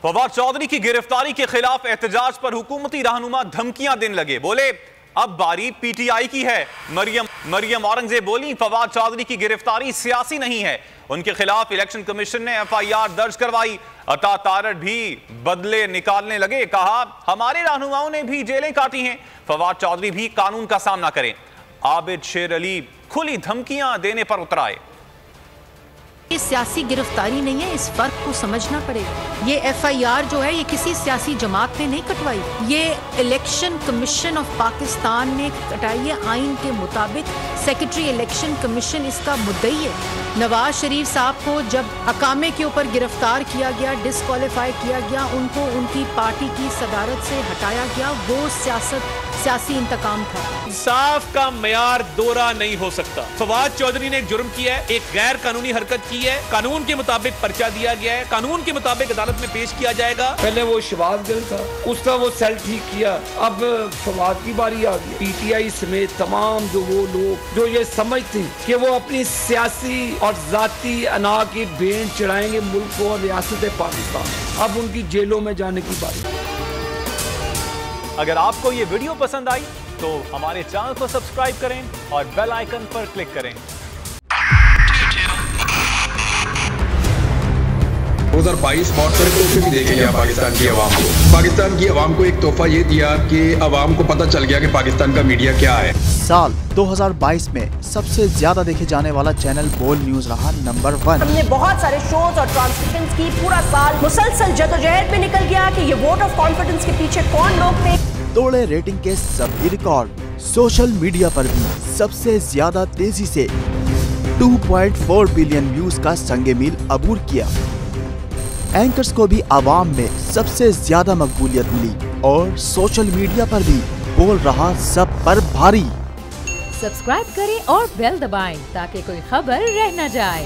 फवाद चौधरी की गिरफ्तारी के खिलाफ एहतजाज पर हुकूमती रहनुमा धमकियां देने लगे। बोले अब बारी पीटीआई की है। मरियम औरंगजेब बोली फवाद चौधरी की गिरफ्तारी सियासी नहीं है। उनके खिलाफ इलेक्शन कमीशन ने एफआईआर दर्ज करवाई। अता तारड़ भी बदले निकालने लगे। कहा हमारे रहनुमाओं ने भी जेलें काटी हैं, फवाद चौधरी भी कानून का सामना करें। आबिद शेर अली खुली धमकियां देने पर उतर आए। ये सियासी गिरफ्तारी नहीं है, इस फर्क को समझना पड़ेगा। ये एफआईआर जो है ये किसी सियासी जमात ने नहीं कटवाई, ये इलेक्शन कमीशन ऑफ पाकिस्तान ने कटाई है। आइन के मुताबिक सेक्रेटरी इलेक्शन कमीशन इसका मुद्दई है। नवाज शरीफ साहब को जब हकामे के ऊपर गिरफ्तार किया गया, डिस्क्वालीफाई किया गया, उनको उनकी पार्टी की सदारत से हटाया गया, वो सियासी इंतकाम था। इंसाफ का मयार दोहरा नहीं हो सकता। फवाद चौधरी ने एक जुर्म किया है, एक गैर कानूनी हरकत की है, कानून के मुताबिक पर्चा दिया गया है, कानून के मुताबिक अदालत में पेश किया जाएगा। पहले वो शहबाज गिल था, उसका वो सेल ठीक किया, अब फवाद की बारी आ गई। पीटीआई समेत तमाम जो वो लोग जो ये समझते हैं कि वो अपनी सियासी और जाती अना की भेंट चढ़ाएंगे मुल्क और रियासत पाकिस्तान, अब उनकी जेलों में जाने की बारी। अगर आपको ये वीडियो पसंद आई तो हमारे चैनल को सब्सक्राइब करें और बेल आइकन पर क्लिक करें। 2022 बहुत सारे तोहफे भी देखे गया पाकिस्तान की आवाम को। पाकिस्तान की आवाम को एक तोहफा ये दिया कि आवाम को पता चल गया कि पाकिस्तान का मीडिया क्या है। साल 2022 में सबसे ज्यादा देखे जाने वाला चैनल बोल न्यूज रहा नंबर 1। हमने बहुत सारे शोज और ट्रांसमिशंस की, पूरा साल मुसलसल जदोजहद में निकल गया कि ये वोट ऑफ कॉन्फिडेंस के पीछे कौन लोग थे। तोड़े रेटिंग के सभी रिकॉर्ड। सोशल मीडिया पर भी सबसे ज्यादा तेजी से 2.4 बिलियन व्यूज का संगे मील अबूर किया। एंकर्स को भी आवाम में सबसे ज्यादा मकबूलियत मिली और सोशल मीडिया पर भी बोल रहा सब पर भारी। सब्सक्राइब करें और बेल दबाएं ताकि कोई खबर रह न जाए।